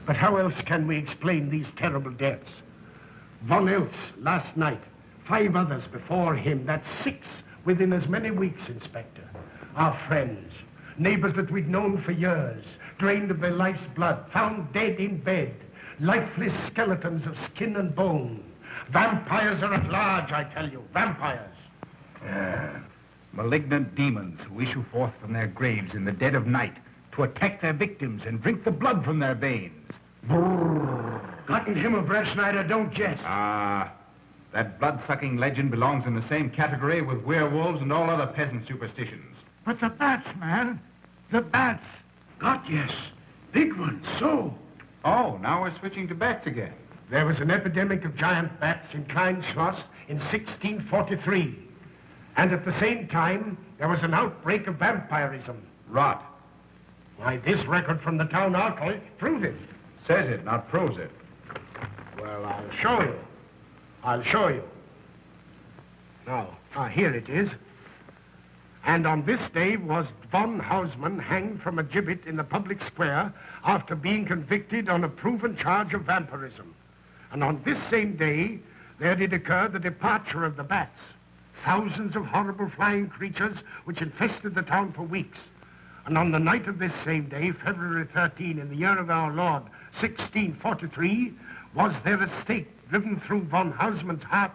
But how else can we explain these terrible deaths? Von Eltz last night, 5 others before him, that's 6 within as many weeks, Inspector. Our friends, neighbors that we'd known for years, drained of their life's blood, found dead in bed, lifeless skeletons of skin and bone. Vampires are at large, I tell you, vampires. Malignant demons who issue forth from their graves in the dead of night to attack their victims and drink the blood from their veins. Gotten him of Breettschneider, don't jest. That blood-sucking legend belongs in the same category with werewolves and all other peasant superstitions. But the bats, man. The bats. God, yes. Big ones, so. Oh, now we're switching to bats again. There was an epidemic of giant bats in Kleinschloss in 1643. And at the same time, there was an outbreak of vampirism. Rot. Why, this record from the town archive proves it. Says it, not proves it. Well, I'll show you. I'll show you. Now, here it is. And on this day was von Hausmann hanged from a gibbet in the public square after being convicted on a proven charge of vampirism. And on this same day, there did occur the departure of the bats. Thousands of horrible flying creatures which infested the town for weeks. And on the night of this same day, February 13, in the year of our Lord, 1643, was there a stake driven through von Hausmann's heart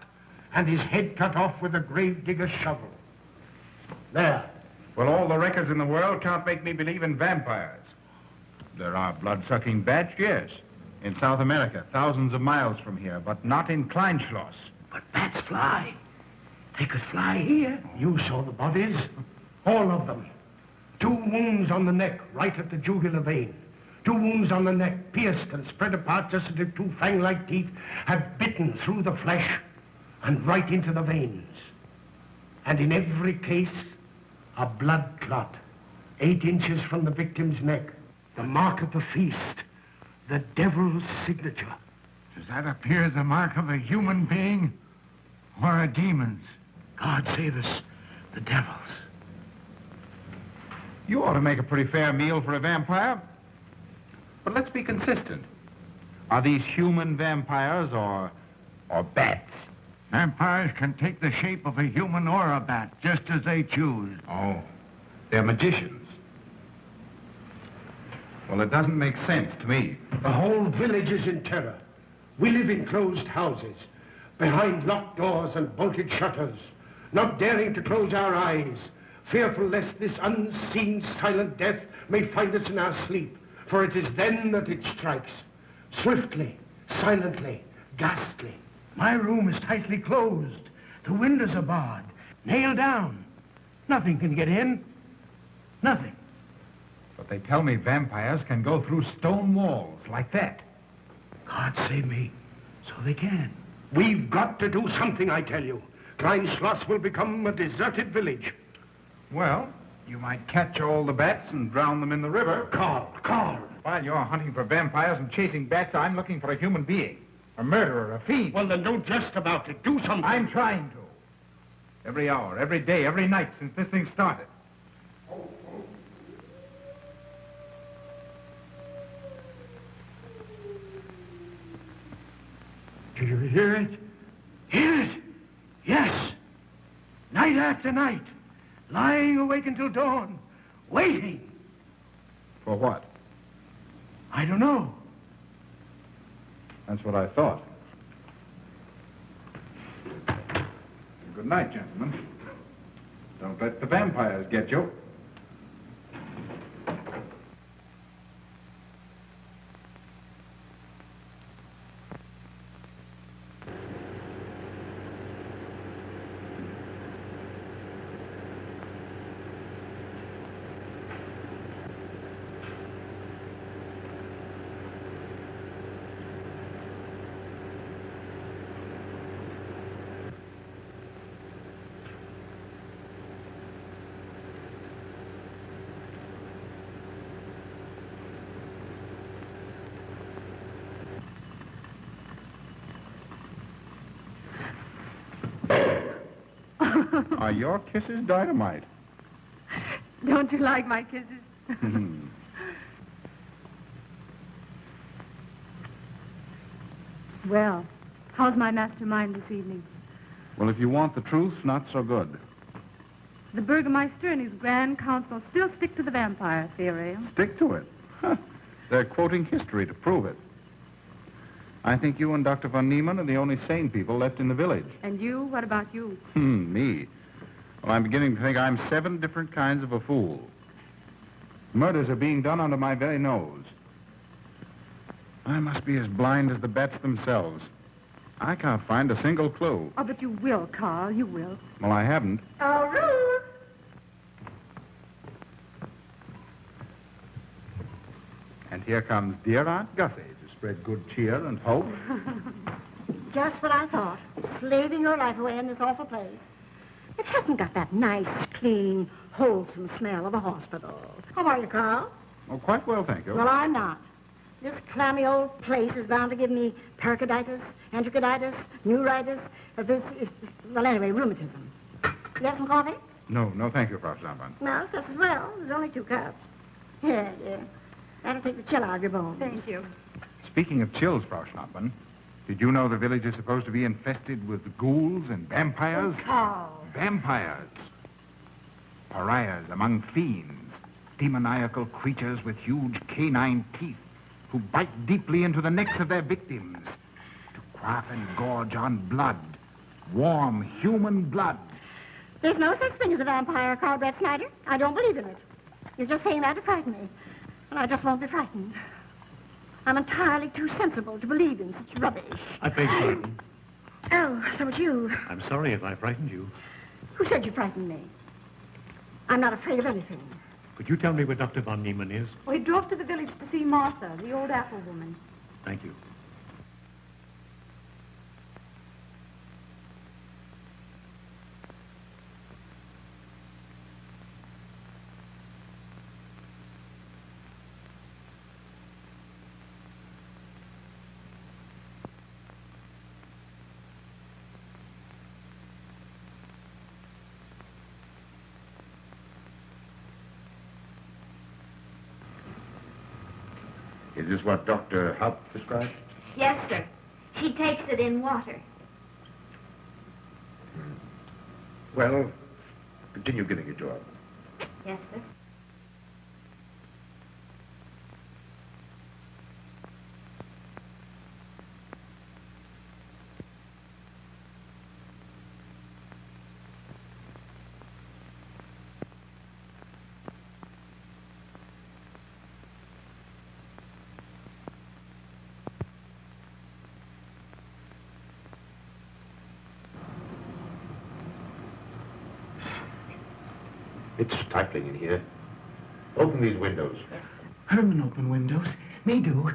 and his head cut off with a grave digger's shovel. There. Well, all the records in the world can't make me believe in vampires. There are blood-sucking bats, yes. In South America, thousands of miles from here, but not in Kleinschloss. But bats fly. They could fly here. You saw the bodies. All of them. 2 wounds on the neck, right at the jugular vein. 2 wounds on the neck, pierced and spread apart just as if 2 fang-like teeth had bitten through the flesh and right into the veins. And in every case, a blood clot, 8 inches from the victim's neck. The mark of the feast, the devil's signature. Does that appear the mark of a human being or a demon's? God save us, the devil's. You ought to make a pretty fair meal for a vampire. But let's be consistent. Are these human vampires or bats? Vampires can take the shape of a human or a bat, just as they choose. Oh, they're magicians. Well, it doesn't make sense to me. The whole village is in terror. We live in closed houses, behind locked doors and bolted shutters, not daring to close our eyes, fearful lest this unseen, silent death may find us in our sleep, for it is then that it strikes, swiftly, silently, ghastly. My room is tightly closed. The windows are barred, nailed down. Nothing can get in. Nothing. But they tell me vampires can go through stone walls like that. God save me. So they can. We've got to do something, I tell you. Kleinschloss will become a deserted village. Well, you might catch all the bats and drown them in the river. Karl. While you're hunting for vampires and chasing bats, I'm looking for a human being. A murderer, a fiend. Well, then don't jest about it. Do something. I'm trying to. Every hour, every day, every night since this thing started. Do you hear it? Hear it? Yes. Night after night. Lying awake until dawn. Waiting. For what? I don't know. That's what I thought. Good night, gentlemen. Don't let the vampires get you. Are your kisses dynamite? Don't you like my kisses? Well, how's my mastermind this evening? Well, if you want the truth, not so good. The Burgermeister and his Grand Council still stick to the vampire theory. Stick to it. Huh. They're quoting history to prove it. I think you and Dr. von Niemann are the only sane people left in the village. And you? What about you? Me? Well, I'm beginning to think I'm 7 different kinds of a fool. Murders are being done under my very nose. I must be as blind as the bats themselves. I can't find a single clue. Oh, but you will, Carl. You will. Well, I haven't. Oh, Ruth! And here comes dear Aunt Gussie to spread good cheer and hope. Just what I thought. Slaving your life away in this awful place. It hasn't got that nice, clean, wholesome smell of a hospital. How are you, Carl? Oh, quite well, thank you. Well, I'm not. This clammy old place is bound to give me pericarditis, enterocolitis, neuritis, well, anyway, rheumatism. You have some coffee? No, thank you, Frau Stammmann. No, just as well. There's only 2 cups. Here, dear. That'll take the chill out of your bones. Thank you. Speaking of chills, Frau Stammmann, did you know the village is supposed to be infested with ghouls and vampires? Oh, Carl. Vampires. Pariahs among fiends. Demoniacal creatures with huge canine teeth who bite deeply into the necks of their victims to quaff and gorge on blood. Warm human blood. There's no such thing as a vampire, Karl Breettschneider. I don't believe in it. You're just saying that to frighten me. And I just won't be frightened. I'm entirely too sensible to believe in such rubbish. I beg pardon. Oh, so it's you. I'm sorry if I frightened you. Who said you frightened me? I'm not afraid of anything. Could you tell me where Dr. von Niemann is? Well, he drove to the village to see Martha, the old apple woman. Thank you. Is this what Dr. Haupt described? Yes, sir. She takes it in water. Well, continue getting your job. Yes, sir. It's stifling in here. Open these windows. Herman, open windows. Me do.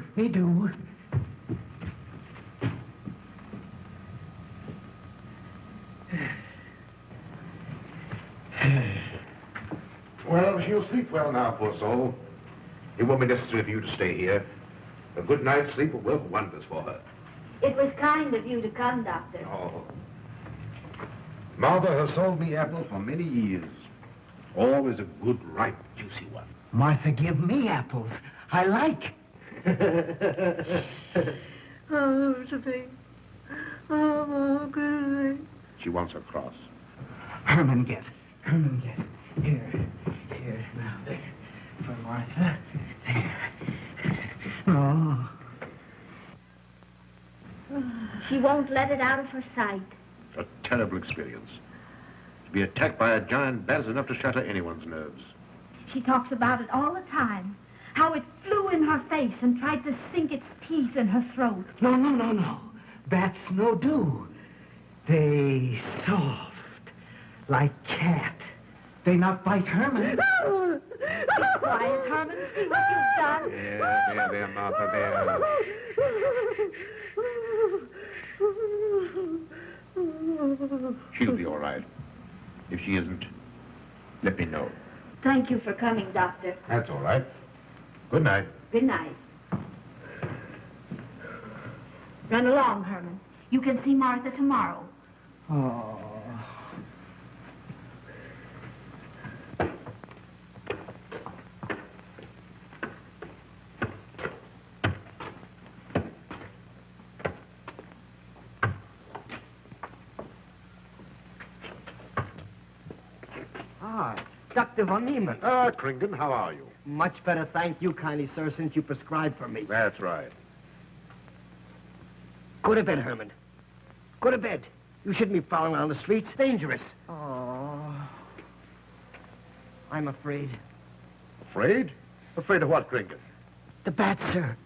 Well, she'll sleep well now, poor soul. It won't be necessary for you to stay here. A good night's sleep will work wonders for her. It was kind of you to come, Doctor. Oh. Mother has sold me apples for many years. Always a good, ripe, juicy one. Martha, give me apples. I like. Oh, Josephine. Oh, good. She wants a cross. Herman, get. Here. Now, there. For Martha. There. Oh. She won't let it out of her sight. A terrible experience. To be attacked by a giant bat is enough to shatter anyone's nerves. She talks about it all the time. How it flew in her face and tried to sink its teeth in her throat. No. Bats no do. They soft. Like cat. They not bite Herman. Be quiet, Herman. See what you've done. There, Martha, there. She'll be all right. If she isn't, let me know. Thank you for coming, Doctor. That's all right. Good night. Good night. Run along, Herman. You can see Martha tomorrow. Oh. Dr. von Niemann. Ah, Kringen, how are you? Much better, thank you kindly, sir, since you prescribed for me. That's right. Go to bed, Herman. Go to bed. You shouldn't be prowling around the streets. Dangerous. Oh. I'm afraid. Afraid? Afraid of what, Kringen? The bats, sir.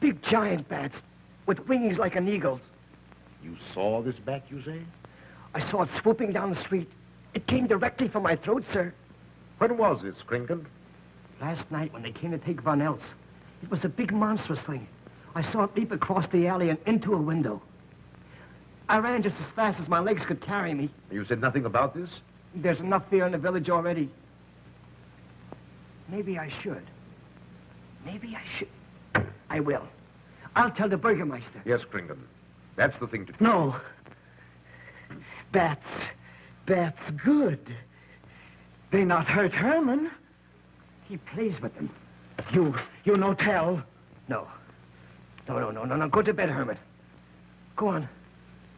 Big giant bats with wings like an eagle's. You saw this bat, you say? I saw it swooping down the street. It came directly for my throat, sir. When was this, Kringen? Last night when they came to take Von Eltz. It was a big monstrous thing. I saw it leap across the alley and into a window. I ran just as fast as my legs could carry me. You said nothing about this? There's enough fear in the village already. Maybe I should. Maybe I should. I will. I'll tell the Burgermeister. Yes, Kringen. That's the thing to do. No. Bats. Bats good. They not hurt Herman. He plays with them. You no tell. No. No. Go to bed, Herman. Go on.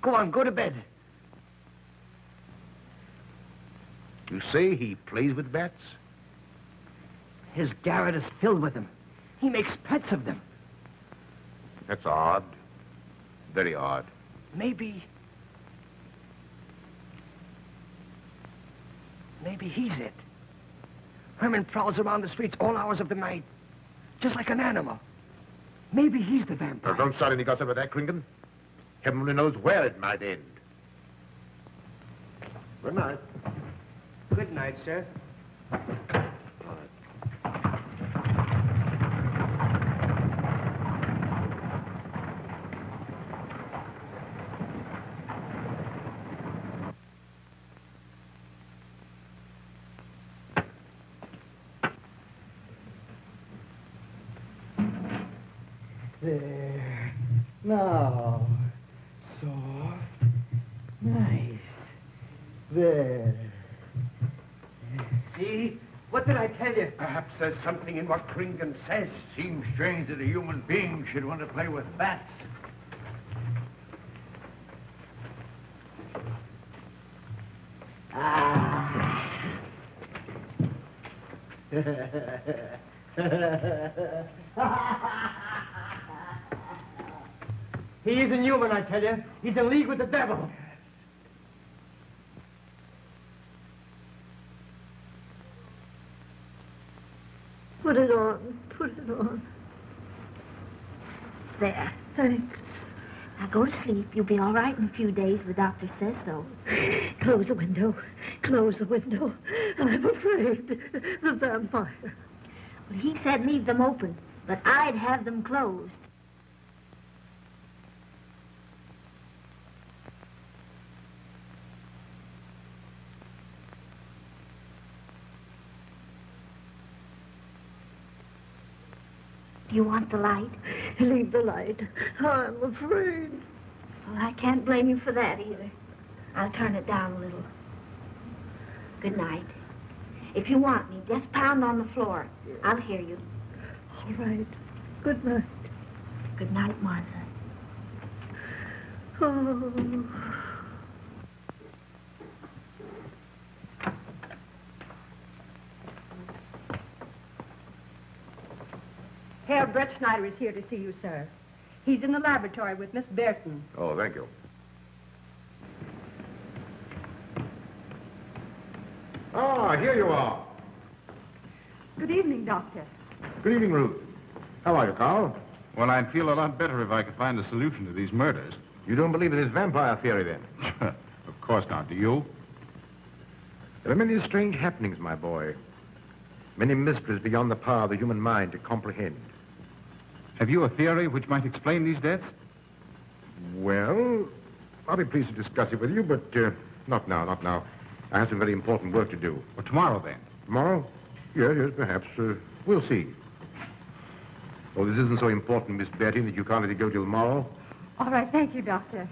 Go to bed. You say he plays with bats? His garret is filled with them. He makes pets of them. That's odd. Very odd. Maybe he's it. Herman prowls around the streets all hours of the night, just like an animal. Maybe he's the vampire. Now, don't start any gossip about that, Kringen. Heaven only knows where it might end. Good night. Good night, sir. There. Now. Soft. Nice. There. See? What did I tell you? Perhaps there's something in what Kringen says. Seems strange that a human being should want to play with bats. He isn't human, I tell you. He's in league with the devil. Put it on. Put it on. There. Thanks. Now go to sleep. You'll be all right in a few days. The doctor says so. Close the window. Close the window. I'm afraid. The vampire. Well, he said leave them open, but I'd have them closed. You want the light? Leave the light. I'm afraid. Well, I can't blame you for that either. I'll turn it down a little. Good night. If you want me, just pound on the floor. I'll hear you. All right. Good night. Good night, Martha. Oh. Herr Breettschneider is here to see you, sir. He's in the laboratory with Miss Burton. Oh, thank you. Ah, here you are. Good evening, Doctor. Good evening, Ruth. How are you, Carl? Well, I'd feel a lot better if I could find a solution to these murders. You don't believe in this vampire theory, then? Of course not. Do you? There are many strange happenings, my boy. Many mysteries beyond the power of the human mind to comprehend. Have you a theory which might explain these deaths? Well, I'll be pleased to discuss it with you, but not now. I have some very important work to do. Well, tomorrow, then. Tomorrow? Yes, perhaps. We'll see. Oh, this isn't so important, Miss Betty, that you can't let it go till tomorrow. All right, thank you, Doctor.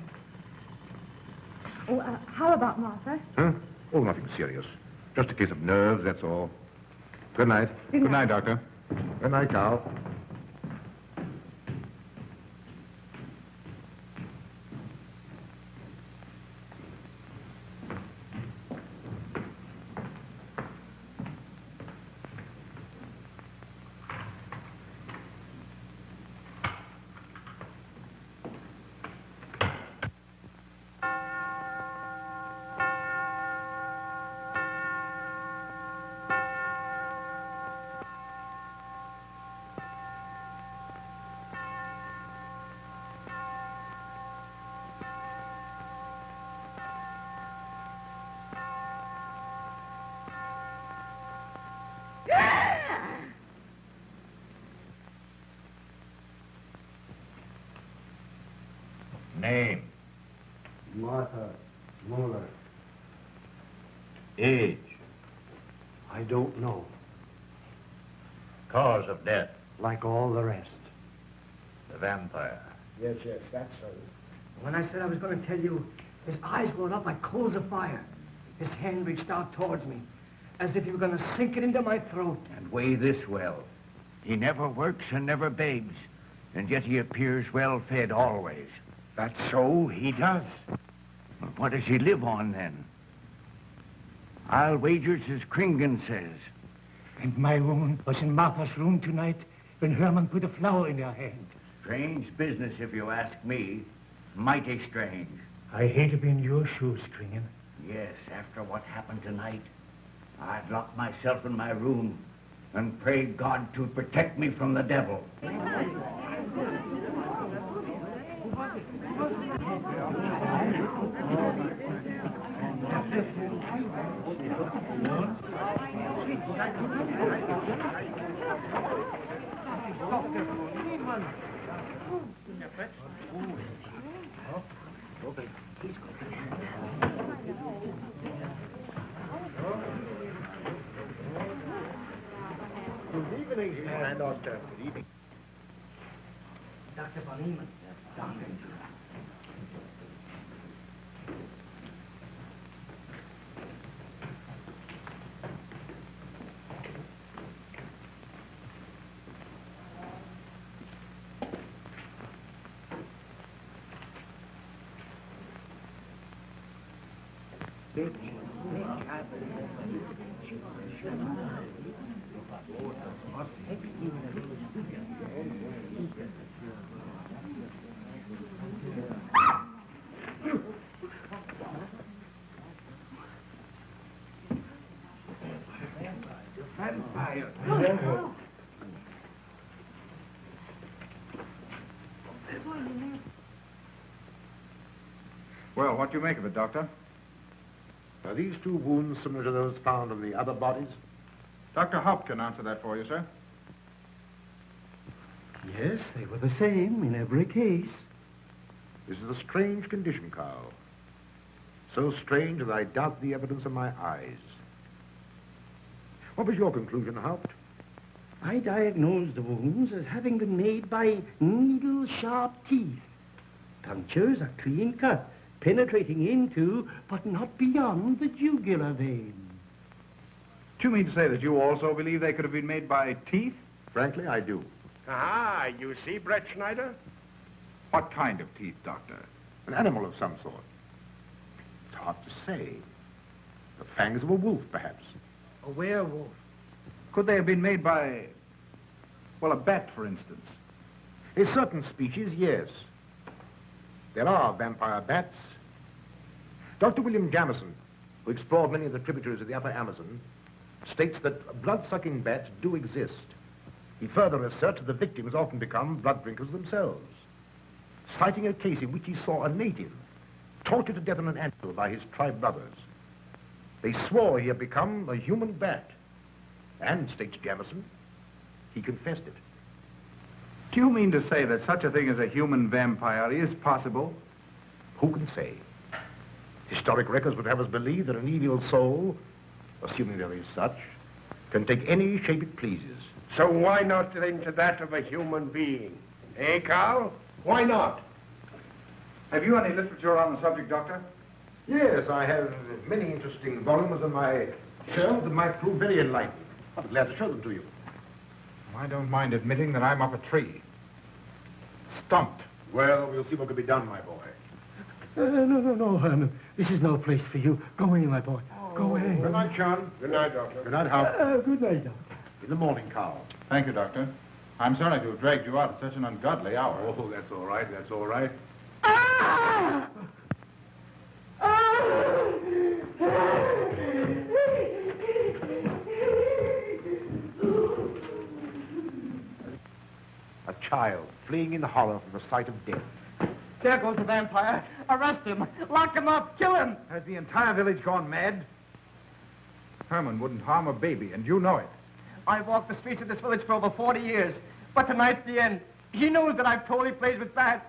Oh, how about Martha? Huh? Oh, nothing serious. Just a case of nerves, that's all. Good night. Good night, Doctor. Good night, Carl. Name. Martha Mueller. Age. I don't know. Cause of death. Like all the rest. The vampire. Yes, that's so. When I said I was going to tell you, his eyes went up like coals of fire. His hand reached out towards me, as if he were going to sink it into my throat. And weigh this well. He never works and never begs, and yet he appears well fed always. That's so, he does. Well, what does he live on, then? I'll wager it's as Kringen says. And my woman was in Martha's room tonight when Herman put a flower in her hand. Strange business, if you ask me. Mighty strange. I hate to be in your shoes, Kringen. Yes, after what happened tonight, I'd lock myself in my room and pray God to protect me from the devil. Good evening, and Doctor. Good evening. Dr. von Niemann. Doctor. Well, what do you make of it, Doctor? Are these two wounds similar to those found on the other bodies? Dr. Haupt can answer that for you, sir. Yes, they were the same in every case. This is a strange condition, Karl. So strange that I doubt the evidence of my eyes. What was your conclusion, Haupt? I diagnosed the wounds as having been made by needle-sharp teeth. Punctures are clean cut, penetrating into, but not beyond, the jugular vein. Do you mean to say that you also believe they could have been made by teeth? Frankly, I do. Ah, you see, Brettschneider? What kind of teeth, Doctor? An animal of some sort. It's hard to say. The fangs of a wolf, perhaps. A werewolf. Could they have been made by, well, a bat, for instance? A certain species, yes. There are vampire bats. Dr. William Jamison, who explored many of the tributaries of the upper Amazon, states that blood-sucking bats do exist. He further asserts that the victims often become blood drinkers themselves, citing a case in which he saw a native tortured to death on an anthill by his tribe brothers. They swore he had become a human bat, and, states Jamison, he confessed it. Do you mean to say that such a thing as a human vampire is possible? Who can say? Historic records would have us believe that an evil soul, assuming there is such, can take any shape it pleases. So why not into that of a human being? Eh, Karl? Why not? Have you any literature on the subject, Doctor? Yes, I have many interesting volumes on my shelf that might prove very enlightening. I'll be glad to show them to you. I don't mind admitting that I'm up a tree. Stumped. Well, we'll see what can be done, my boy. No, Herman. This is no place for you. Go away, my boy. Go away. Good night, John. Good night, Doctor. Good night, Hal. Good night, Doctor. In the morning, Carl. Thank you, Doctor. I'm sorry to have dragged you out at such an ungodly hour. Oh, that's all right. That's all right. Ah! A child fleeing in horror from the sight of death. There goes the vampire. Arrest him. Lock him up. Kill him. Has the entire village gone mad? Herman wouldn't harm a baby, and you know it. I've walked the streets of this village for over 40 years. But tonight's the end. He knows that I've told he plays with bats.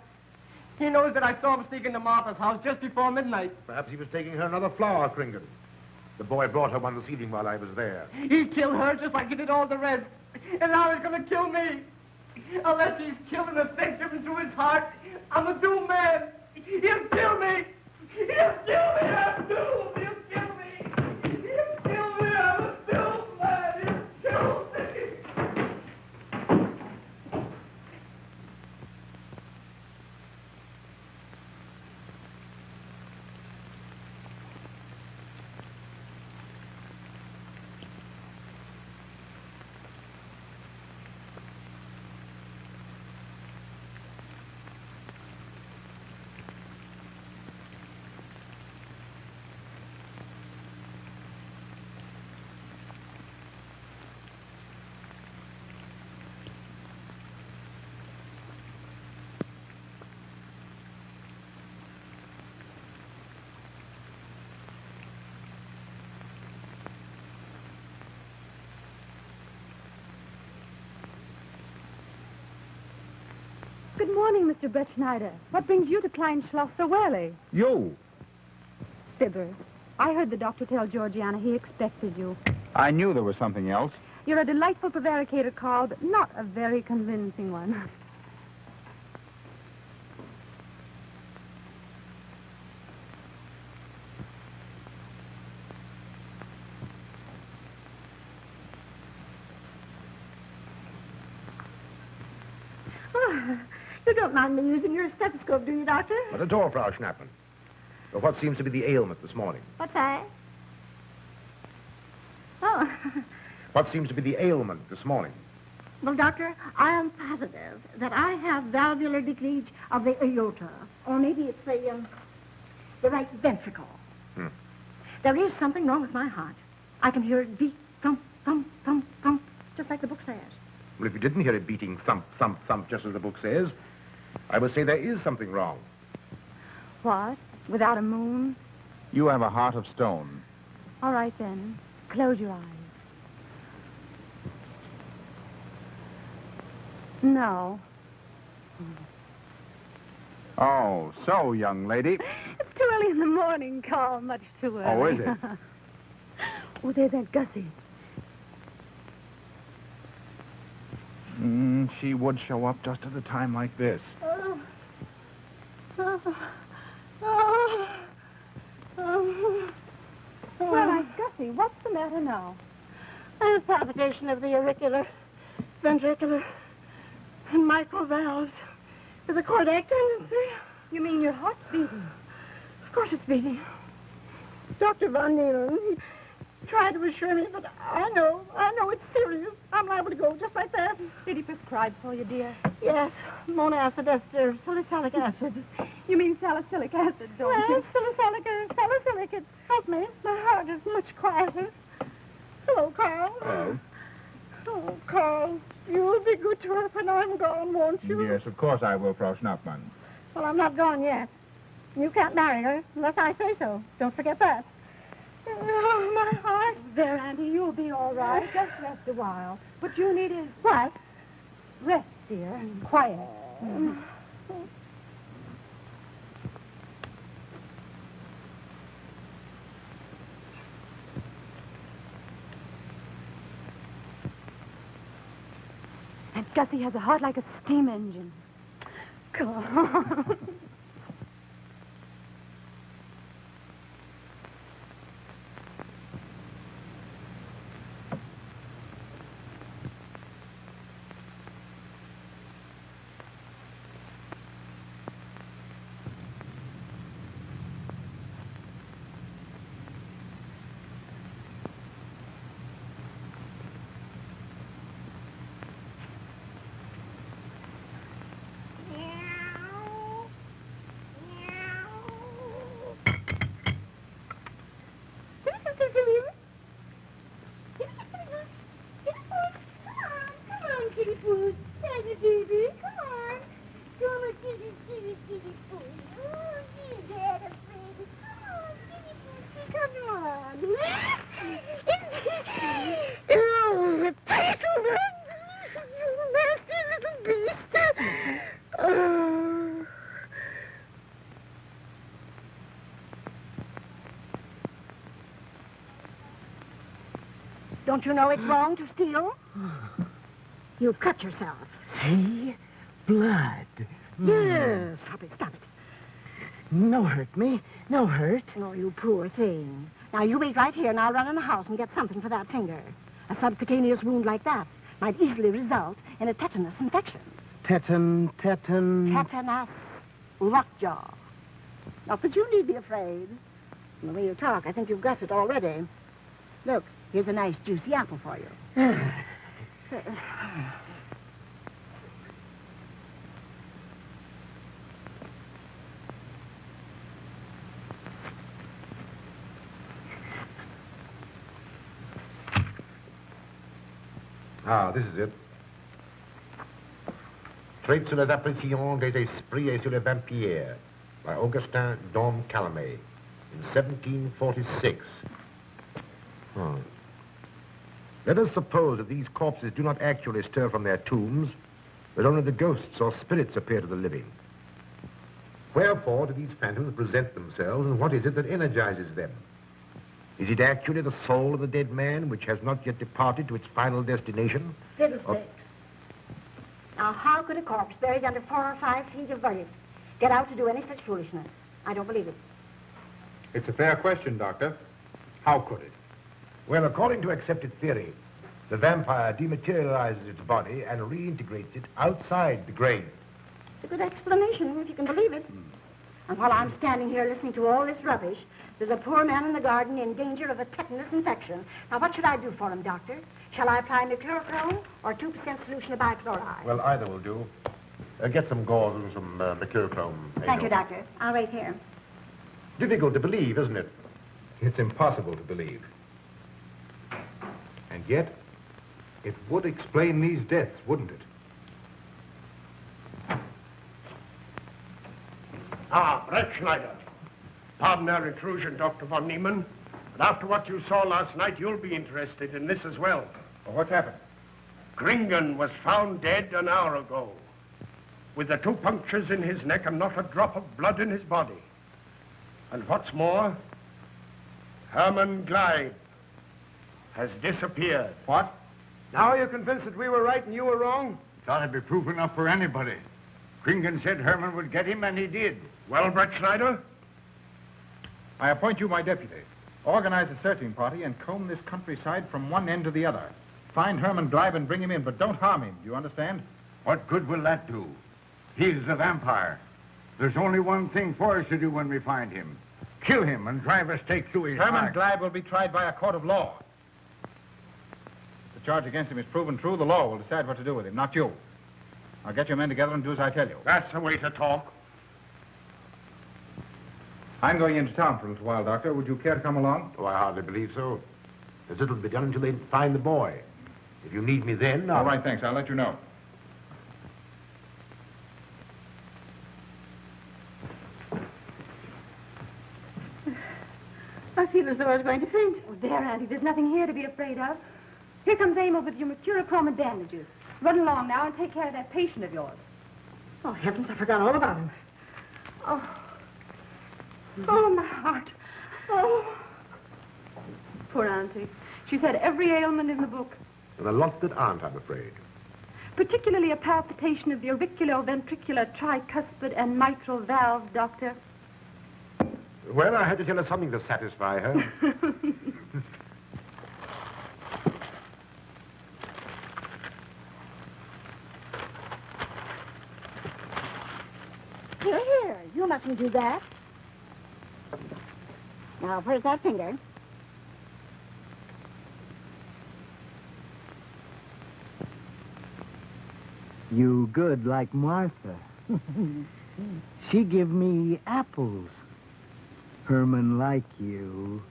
He knows that I saw him sneak into Martha's house just before midnight. Perhaps he was taking her another flower, Kringen. The boy brought her one this evening while I was there. He killed her just like he did all the rest. And now he's going to kill me. Unless he's killed an effect given to his heart, I'm a doomed man. He'll kill me. He'll kill me. I'm doomed. He'll kill me. He'll kill me. I'm a doomed man. He'll kill me. Good morning, Mr. Breettschneider. What brings you to Kleinschloss so early? You. Fibber, I heard the doctor tell Georgiana he expected you. I knew there was something else. You're a delightful prevaricator, Karl, but not a very convincing one. You don't mind me using your stethoscope, do you, Doctor? Not at all, Frau Schnappmann. But what seems to be the ailment this morning? What's that? Oh. What seems to be the ailment this morning? Well, Doctor, I am positive that I have valvular leakage of the aorta. Or maybe it's the right ventricle. There is something wrong with my heart. I can hear it beat, thump, thump, thump, thump, just like the book says. Well, if you didn't hear it beating thump, thump, thump, just as the book says, I would say there is something wrong. What? Without a moon? You have a heart of stone. All right, then. Close your eyes. No. Oh, so, young lady. It's too early in the morning, Karl. Much too early. Oh, is it? Oh, there's Aunt Gussie. She would show up just at a time like this. Well, Aunt Gussie, what's the matter now? I have palpitation of the auricular, ventricular, and mitral valves with a cardiac tendency. You mean your heart's beating? Of course it's beating. Dr. von Niemann, he tried to assure me, but I know it's serious. I'm liable to go just like that. Did he prescribe for you, dear? Yes, monacid ester, salicylic acid. You mean salicylic acid, don't Yes, you? salicylic. It helped me. My heart is much quieter. Hello, Karl. Hello. Oh, Karl, you'll be good to her when I'm gone, won't you? Yes, of course I will, Frau Schnappmann. Well, I'm not gone yet. You can't marry her unless I say so. Don't forget that. Oh, my heart. There, Auntie, you'll be all right. Just rest a while. What you need is What? rest, dear, and quiet. Aunt Gussie has a heart like a steam engine. Karl. Don't you know it's wrong to steal? You cut yourself. See? Blood. Yes. Stop it. No hurt me. No hurt. Oh, you poor thing. Now, you wait right here, and I'll run in the house and get something for that finger. A subcutaneous wound like that might easily result in a tetanus infection. Tetanus. Tetanus. Lockjaw. Not that you need be afraid. From the way you talk, I think you've got it already. Look, here's a nice juicy apple for you. Ah, this is it. Traits sur les apparitions des esprits et sur les vampires by Augustin Dom Calame in 1746. Let us suppose that these corpses do not actually stir from their tombs, but only the ghosts or spirits appear to the living. Wherefore do these phantoms present themselves, and what is it that energizes them? Is it actually the soul of the dead man which has not yet departed to its final destination? Fiddlesticks. Now, how could a corpse buried under 4 or 5 feet of earth get out to do any such foolishness? I don't believe it. It's a fair question, Doctor. How could it? Well, according to accepted theory, the vampire dematerializes its body and reintegrates it outside the grave. It's a good explanation, if you can believe it. And while I'm standing here listening to all this rubbish, there's a poor man in the garden in danger of a tetanus infection. Now, what should I do for him, Doctor? Shall I apply mercurochrome or 2% solution of bichloride? Well, either will do. Get some gauze and some mercurochrome. Thank you, Doctor. I'll wait here. Difficult to believe, isn't it? It's impossible to believe. And yet, it would explain these deaths, wouldn't it? Ah, Breettschneider. Pardon our intrusion, Dr. von Niemann. But after what you saw last night, you'll be interested in this as well. Well, what's happened? Kringen was found dead an hour ago, with the 2 punctures in his neck and not a drop of blood in his body. And what's more, Herman Glieb has disappeared. What? Now you're convinced that we were right and you were wrong? Thought it'd be proof enough for anybody. Kringen said Herman would get him, and he did. Well, Breettschneider? I appoint you my deputy. Organize a searching party and comb this countryside from one end to the other. Find Herman Glieb and bring him in, but don't harm him. Do you understand? What good will that do? He's a vampire. There's only one thing for us to do when we find him. Kill him and drive a stake through his Herman heart. Glieb will be tried by a court of law. If the charge against him is proven true, the law will decide what to do with him, not you. I'll get your men together and do as I tell you. That's the way to talk. I'm going into town for a little while, Doctor. Would you care to come along? Oh, I hardly believe so. There's little to be done until they find the boy. If you need me then, All right, thanks. I'll let you know. I feel as though I was going to faint. Oh, there, Auntie. There's nothing here to be afraid of. Here comes Amos with your mercurochrome and bandages. Run along now and take care of that patient of yours. Oh, heavens, I forgot all about him. Oh, my heart. Oh. Poor Auntie. She's had every ailment in the book. and a lot that aren't, I'm afraid. Particularly a palpitation of the auriculoventricular, tricuspid, and mitral valve, Doctor. Well, I had to tell her something to satisfy her. Here, you mustn't do that. Now, where's that finger? You good like Martha. She give me apples. Herman like you.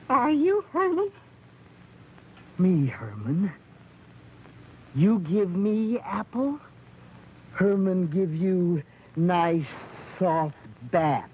Are you Herman? Me, Herman. You give me apple. Herman give you nice, soft bat.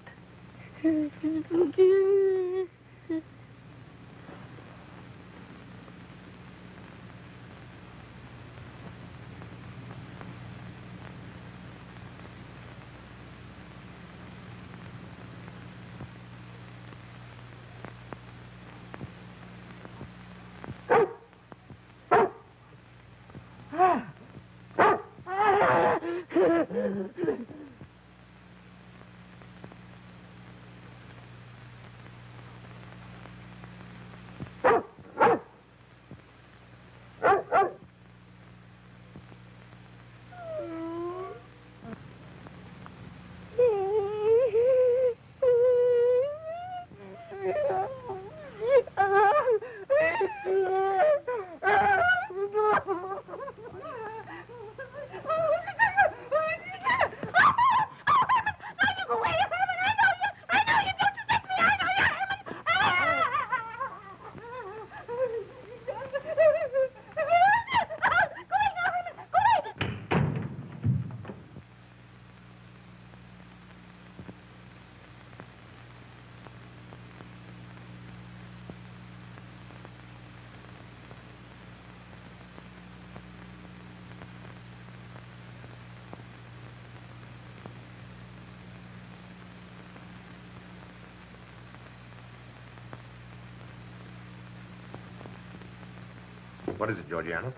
What is it, Georgiana?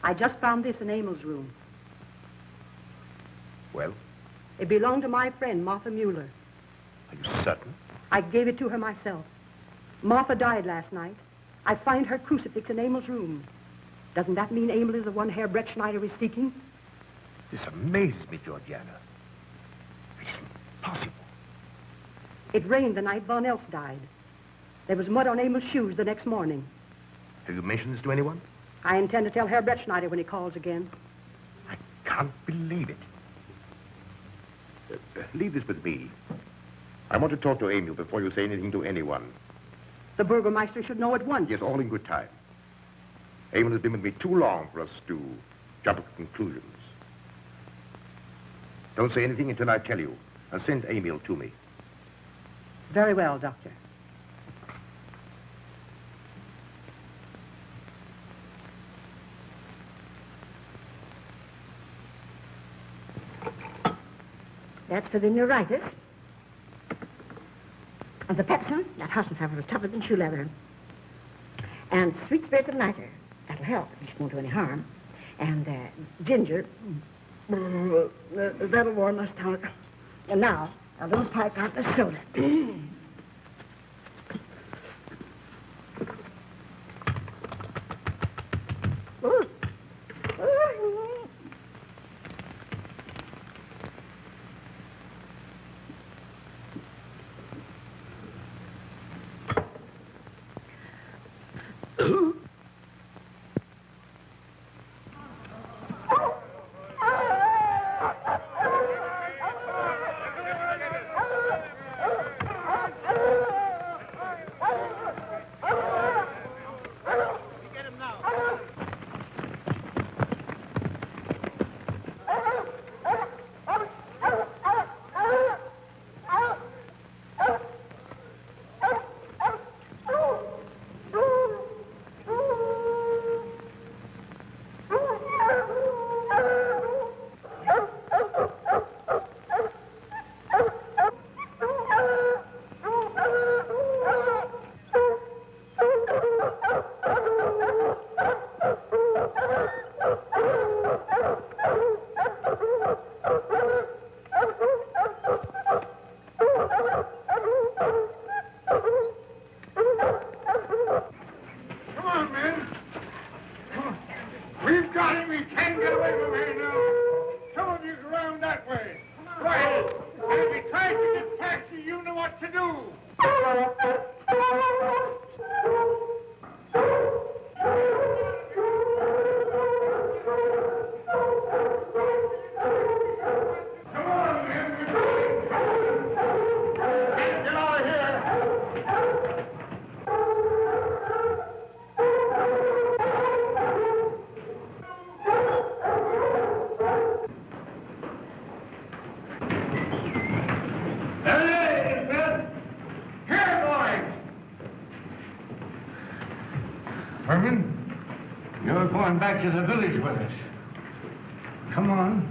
I just found this in Emil's room. Well, It belonged to my friend, Martha Mueller. are you certain? I gave it to her myself. Martha died last night. I find her crucifix in Emil's room. Doesn't that mean Emil is the one Herr Breettschneider is seeking? This amazes me, Georgiana. It's impossible. It rained the night Von Elst died. There was mud on Emil's shoes the next morning. Have you mentioned this to anyone? I intend to tell Herr Breettschneider when he calls again. I can't believe it. Leave this with me. I want to talk to Emil before you say anything to anyone. The Burgermeister should know at once. Yes, all in good time. Emil has been with me too long for us to jump to conclusions. Don't say anything until I tell you, and send Emil to me. Very well, Doctor. That's for the neuritis. And the pepsin, that Hassenpfeffer is tougher than shoe leather. And sweet spirits of nitre, that'll help, it won't do any harm. And ginger, that'll warm my stomach. And now, a little pipe out the soda. Herman, you're going back to the village with us. Come on.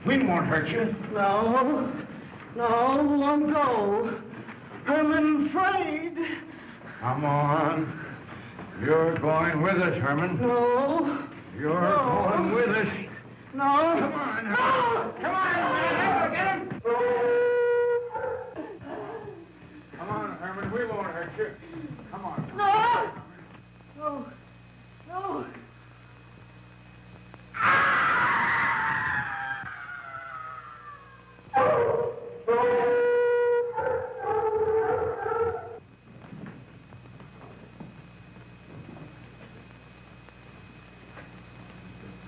We won't hurt you. No, won't go. I'm afraid. Come on. You're going with us, Herman. No. You're going with us. No. Come on. No. Come on, man. Get him. Come on, Herman. We won't hurt you. Come on. No. No. No.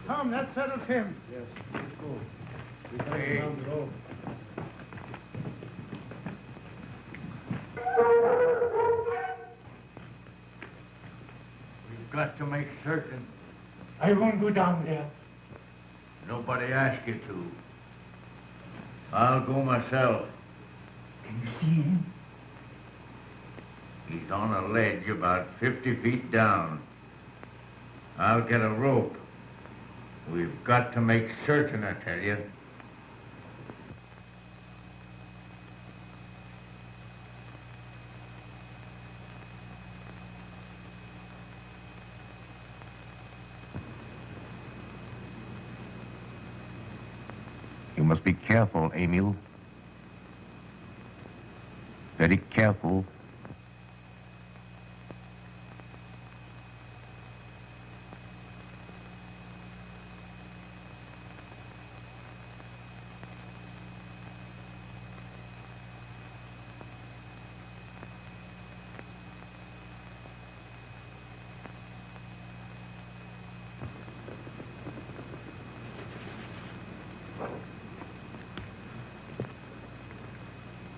Come, that settles him. Yes, let's go. We got Hey. down the road. We've got to make certain. I won't go down there. Nobody asked you to. I'll go myself. Can you see him? He's on a ledge about 50 feet down. I'll get a rope. We've got to make certain, I tell you. You must be careful, Emil. Very careful.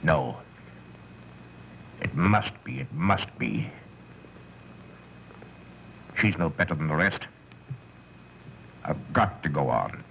No. It must be, it must be. She's no better than the rest. I've got to go on.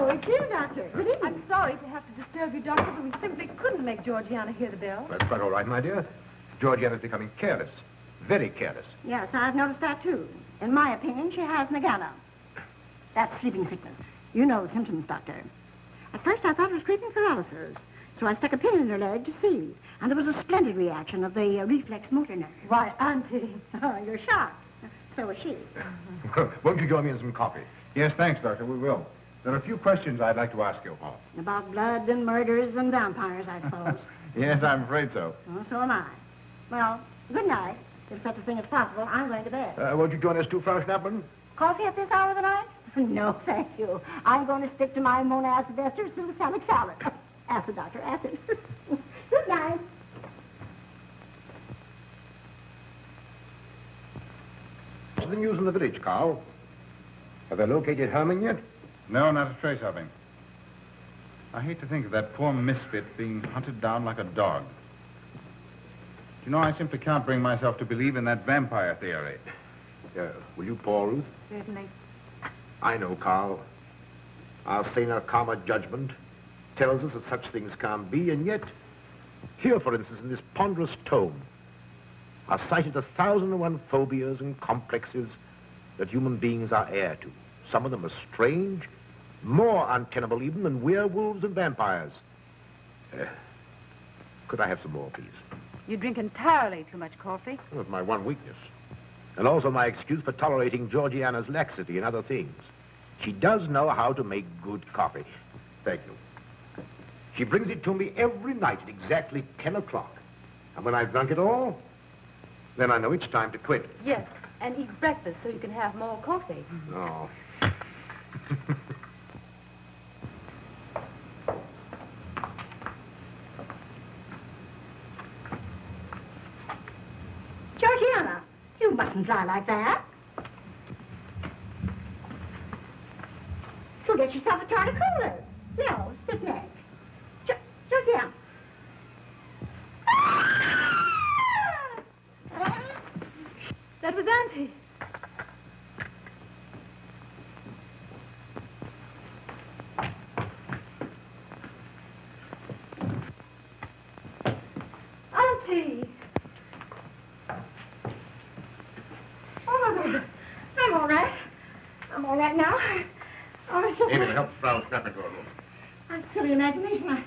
It's you, Doctor. Good evening. I'm sorry to have to disturb you, Doctor, but we simply couldn't make Georgiana hear the bell. That's quite all right, my dear. Georgiana's becoming careless. Very careless. Yes, I've noticed that, too. In my opinion, she has nagana. That's sleeping sickness. You know the symptoms, Doctor. At first, I thought it was creeping paralysis, so I stuck a pin in her leg to see. And there was a splendid reaction of the reflex motor nerve. Why, Auntie. Oh, you're shocked. So is she. Won't you join me in some coffee? Yes, thanks, Doctor. We will. There are a few questions I'd like to ask you. About blood and murders and vampires, I suppose. Yes, I'm afraid so. Oh, so am I. Well, good night. If such a thing is possible, I'm going to bed. Won't you join us too, Frau Schnappmann? Coffee at this hour of the night? No, thank you. I'm going to stick to my monacid ester succinate salad. Acid, Doctor, acid. Good night. What's the news in the village, Karl? Have they located Herman yet? No, not a trace of him. I hate to think of that poor misfit being hunted down like a dog. You know, I simply can't bring myself to believe in that vampire theory. Will you pour, Ruth? Certainly. I know, Karl. Our saner, calmer judgment tells us that such things can't be, and yet, here, for instance, in this ponderous tome, are cited 1,001 phobias and complexes that human beings are heir to. Some of them are strange, more untenable even than werewolves and vampires. Could I have some more, please? You drink entirely too much coffee. Well, it's my one weakness. And also my excuse for tolerating Georgiana's laxity and other things. She does know how to make good coffee. Thank you. She brings it to me every night at exactly 10 o'clock. And when I've drunk it all, then I know it's time to quit. Yes, and eat breakfast so you can have more coffee. Oh. Georgiana, you mustn't lie like that. You'll get yourself a tartar cooler. No, stiff neck. Georgiana. That was Auntie. Auntie. Oh, my goodness. I'm all right. I'm all right now. Oh, it's just... Amy, help Frau Schnappmann to her room. I'm silly imagination.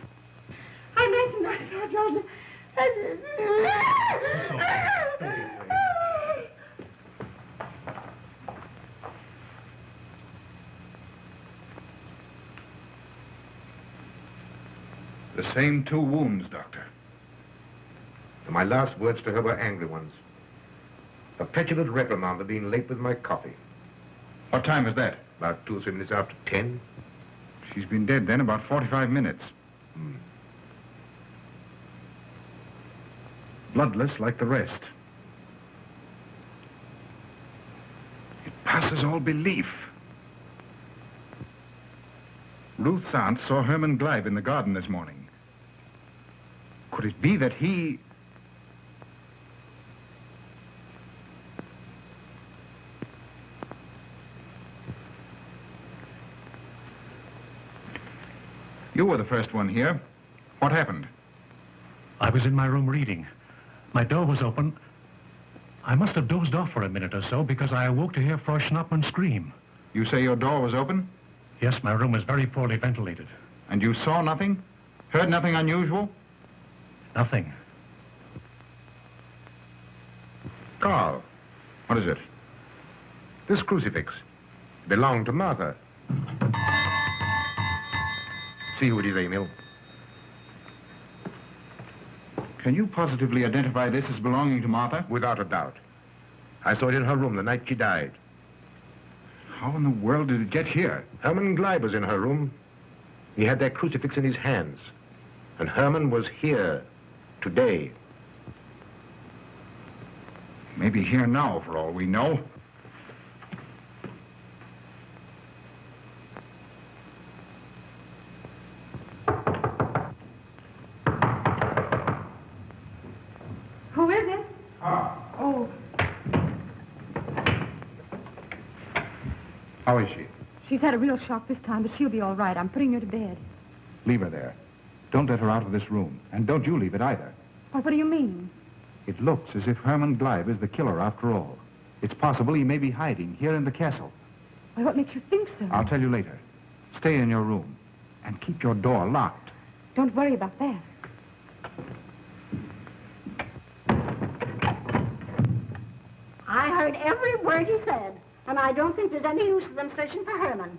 I mentioned that, Lord Joseph. The same 2 wounds, Doctor. And my last words to her were angry ones. A petulant reprimand for being late with my coffee. What time is that? About 2 or 3 minutes after 10. She's been dead then about 45 minutes. Bloodless like the rest. It passes all belief. Ruth's aunt saw Herman Glieb in the garden this morning. Could it be that he... You were the first one here. What happened? I was in my room reading. My door was open. I must have dozed off for a minute or so because I awoke to hear Frau Schnappmann scream. You say your door was open? Yes, my room is very poorly ventilated. And you saw nothing? Heard nothing unusual? Nothing. Karl. What is it? This crucifix belonged to Martha. See who it is, Emil. Can you positively identify this as belonging to Martha? Without a doubt. I saw it in her room the night she died. How in the world did it get here? Herman Glieb was in her room. He had that crucifix in his hands. And Herman was here today. Maybe here now, for all we know. Who is it? Oh, How is she? she's had a real shock this time, but she'll be all right. I'm putting her to bed. Leave her there. Don't let her out of this room. And don't you leave it either. Well, what do you mean? It looks as if Herman Glieb is the killer after all. It's possible he may be hiding here in the castle. Well, what makes you think so? I'll tell you later. Stay in your room and keep your door locked. Don't worry about that. I heard every word he said, and I don't think there's any use of them searching for Herman.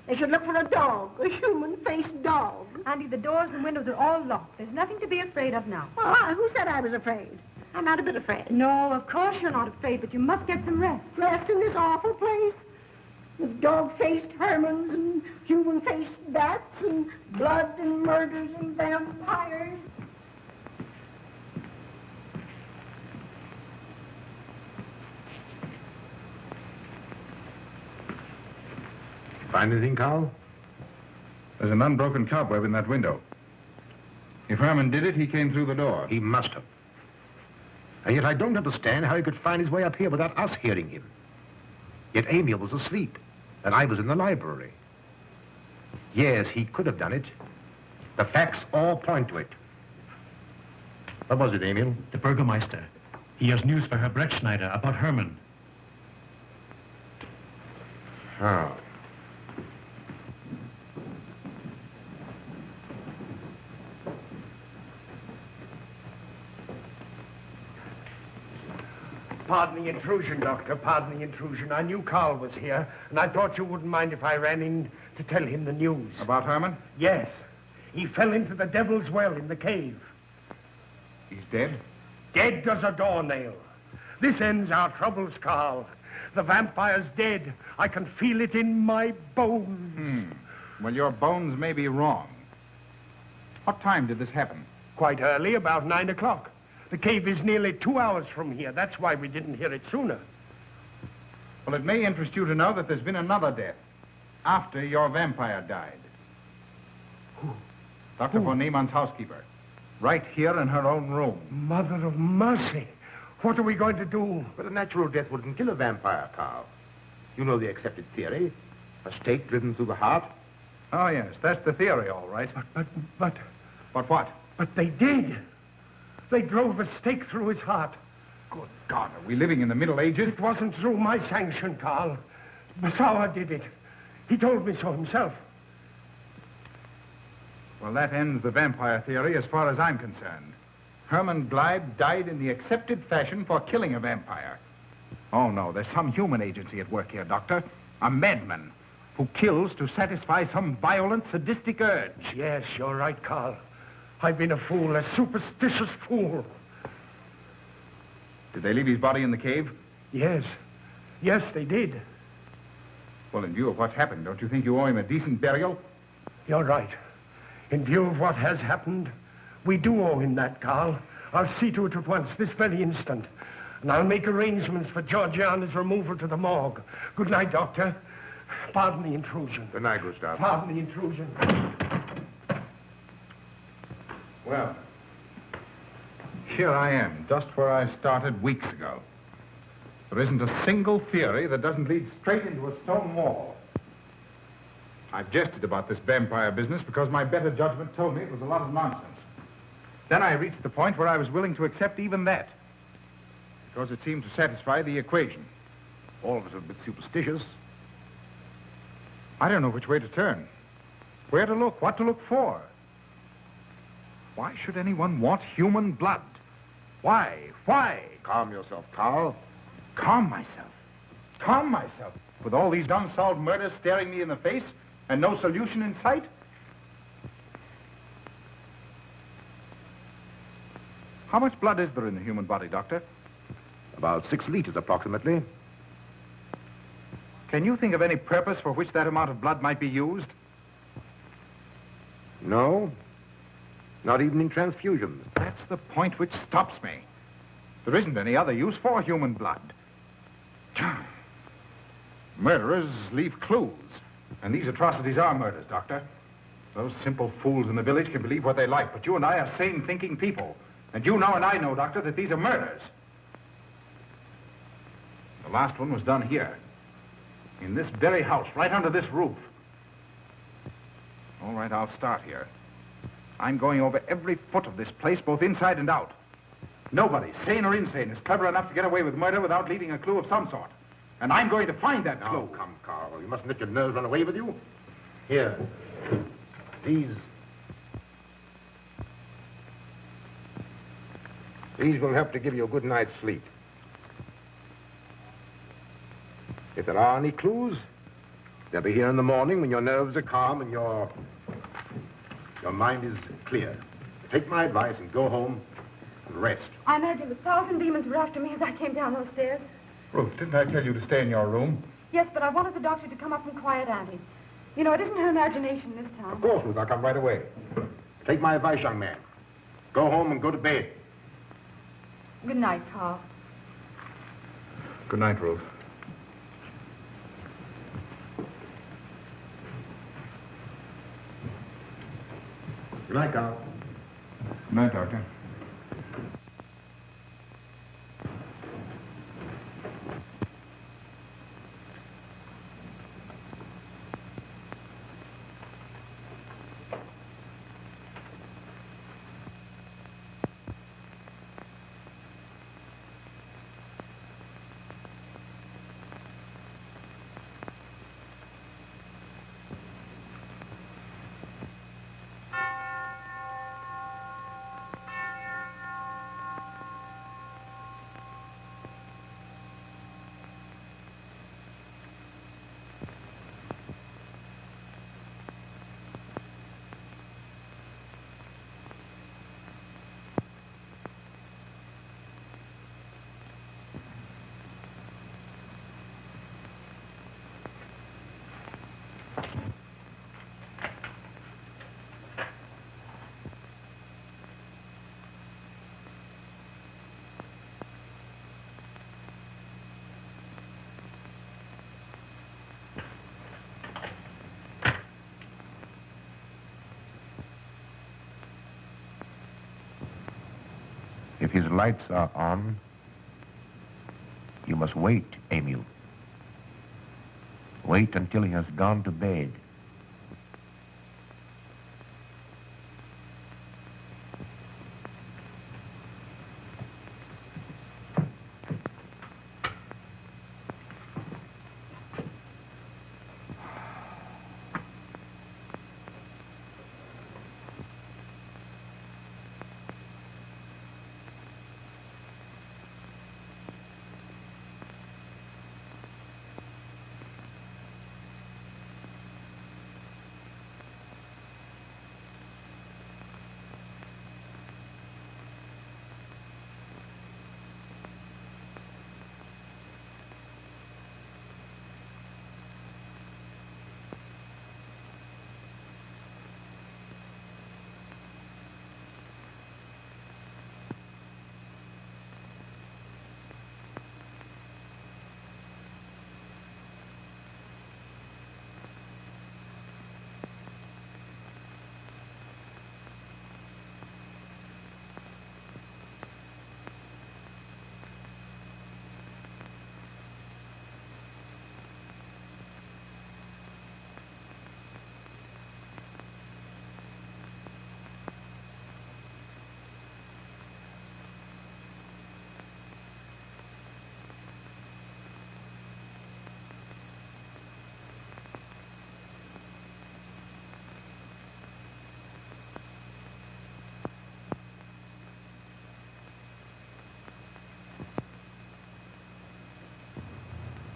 They should look for a dog, a human-faced dog. Andy, the doors and windows are all locked. There's nothing to be afraid of now. Well, who said I was afraid? I'm not a bit afraid. No, of course you're not afraid, but you must get some rest. Rest in this awful place. With dog-faced Hermans and human-faced bats and blood and murders and vampires. Find anything, Karl? There's an unbroken cobweb in that window. If Herman did it, he came through the door. He must have. And yet I don't understand how he could find his way up here without us hearing him. Yet Emil was asleep, and I was in the library. Yes, he could have done it. The facts all point to it. What was it, Emil? The Burgermeister. He has news for Herr Breettschneider about Herman. Oh. Pardon the intrusion, Doctor. Pardon the intrusion. I knew Karl was here, and I thought you wouldn't mind if I ran in to tell him the news. About Herman? Yes. He fell into the Devil's Well in the cave. He's dead? Dead as a doornail. This ends our troubles, Karl. The vampire's dead. I can feel it in my bones. Well, your bones may be wrong. What time did this happen? Quite early, about 9 o'clock. The cave is nearly 2 hours from here. That's why we didn't hear it sooner. Well, it may interest you to know that there's been another death after your vampire died. Who? Dr. von Niemann's housekeeper. Right here in her own room. Mother of mercy. What are we going to do? But a natural death wouldn't kill a vampire, Karl. You know the accepted theory. A stake driven through the heart. Oh, yes, that's the theory, all right. But But what? But they did. They drove a stake through his heart. Good God, are we living in the Middle Ages? It wasn't through my sanction, Karl. Massawa did it. He told me so himself. Well, that ends the vampire theory as far as I'm concerned. Herman Glieb died in the accepted fashion for killing a vampire. Oh, no, there's some human agency at work here, Doctor. A madman who kills to satisfy some violent, sadistic urge. Yes, you're right, Karl. I've been a fool, a superstitious fool. Did they leave his body in the cave? Yes. Yes, they did. Well, in view of what's happened, don't you think you owe him a decent burial? You're right. In view of what has happened, we do owe him that, Karl. I'll see to it at once, this very instant. And I'll make arrangements for Georgiana's removal to the morgue. Good night, Doctor. Pardon the intrusion. Good night, Gustav. Pardon the intrusion. Well, here I am, just where I started weeks ago. There isn't a single theory that doesn't lead straight into a stone wall. I've jested about this vampire business because my better judgment told me it was a lot of nonsense. Then I reached the point where I was willing to accept even that, because it seemed to satisfy the equation. All of us are a bit superstitious. I don't know which way to turn, where to look, what to look for. Why should anyone want human blood? Why? Why? Calm yourself, Karl. Calm myself. Calm myself. With all these unsolved murders staring me in the face and no solution in sight? How much blood is there in the human body, Doctor? About 6 liters, approximately. Can you think of any purpose for which that amount of blood might be used? No. Not even in transfusions. That's the point which stops me. There isn't any other use for human blood. Murderers leave clues. And these atrocities are murders, Doctor. Those simple fools in the village can believe what they like, but you and I are sane, thinking people. And you know and I know, Doctor, that these are murders. The last one was done here. In this very house, right under this roof. All right, I'll start here. I'm going over every foot of this place, both inside and out. Nobody, sane or insane, is clever enough to get away with murder without leaving a clue of some sort. And I'm going to find that clue. Now, come, Karl. You mustn't let your nerves run away with you. Here. These will help to give you a good night's sleep. If there are any clues, they'll be here in the morning when your nerves are calm and your mind is clear. Take my advice and go home and Rest. I imagine 1,000 demons were after me as I came down those stairs. Ruth, didn't I tell you to stay in your room? Yes, but I wanted the doctor to come up and quiet Auntie. You know, it isn't her imagination this time. Of course, Ruth. I'll come right away. Take my advice, young man. Go home and go to bed. Good night, Carl. Good night, Ruth. Good night, Carl. Good night, Doctor. If his lights are on, you must wait, Emil. Wait until he has gone to bed.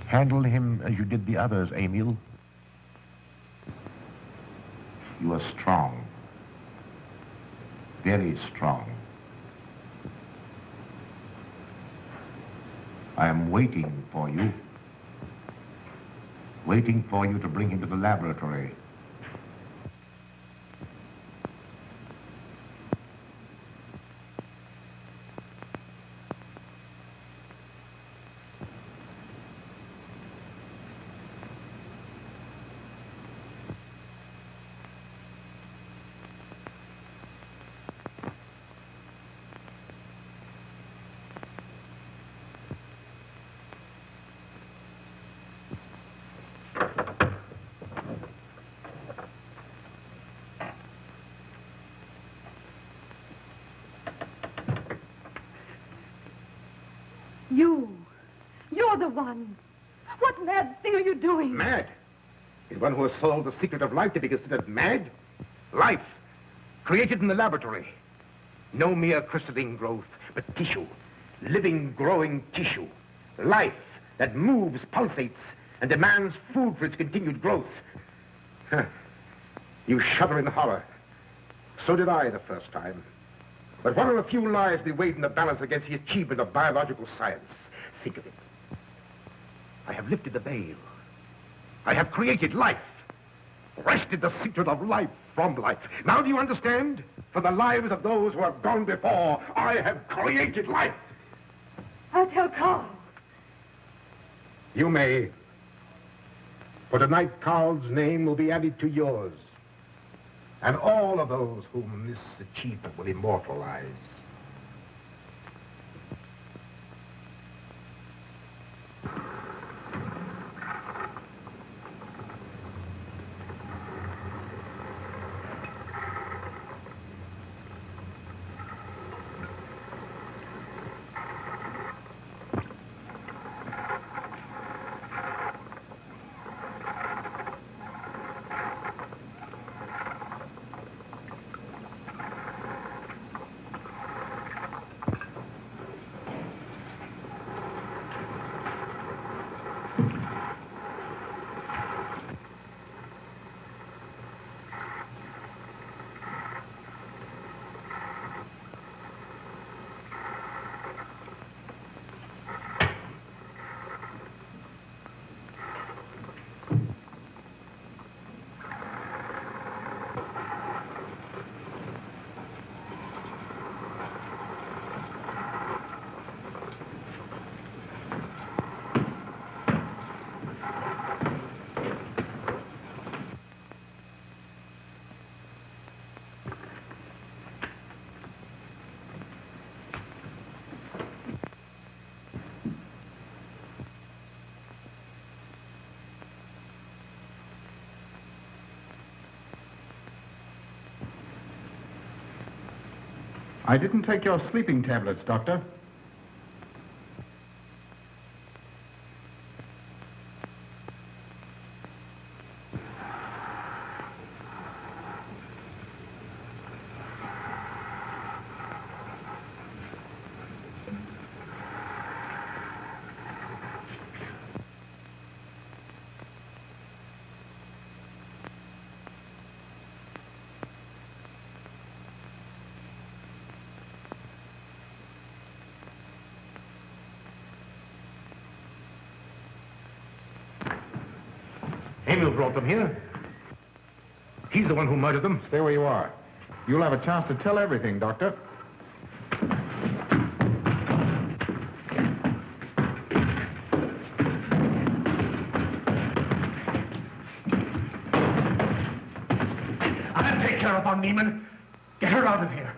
Handle him as you did the others, Emil. You are strong. Very strong. I am waiting for you. Waiting for you to bring him to the laboratory. You're the one. What mad thing are you doing? Mad? Is one who has solved the secret of life to be considered mad? Life, created in the laboratory. No mere crystalline growth, but tissue. Living, growing tissue. Life that moves, pulsates, and demands food for its continued growth. Huh. You shudder in horror. So did I the first time. But what will a few lives be weighed in the balance against the achievement of biological science? Think of it. I have lifted the veil. I have created life. Wrested the secret of life from life. Now do you understand? For the lives of those who have gone before, I have created life. I'll tell Karl. You may. For tonight, Karl's name will be added to yours. And all of those whom this achievement will immortalize. I didn't take your sleeping tablets, Doctor. Emil brought them here. He's the one who murdered them. Stay where you are. You'll have a chance to tell everything, Doctor. I'll take care of von Niemann. Get her out of here.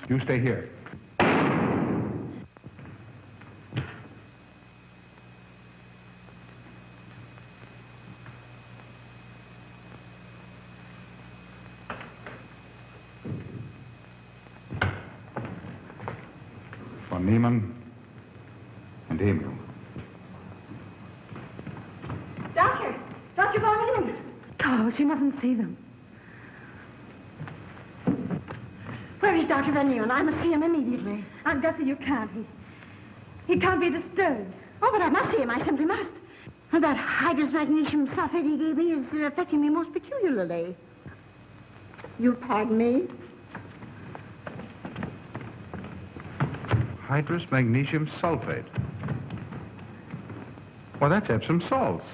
You stay here. Von Niemann and Emil. Doctor! Dr. von Niemann! Karl, she mustn't see them. Where is Dr. Van Nieuwen? I must see him immediately. Aunt Gussie, you can't. He can't be disturbed. Oh, but I must see him. I simply must. That hydrous magnesium sulfate he gave me is affecting me most peculiarly. You'll pardon me? Hydrous magnesium sulfate. Well, that's Epsom salts.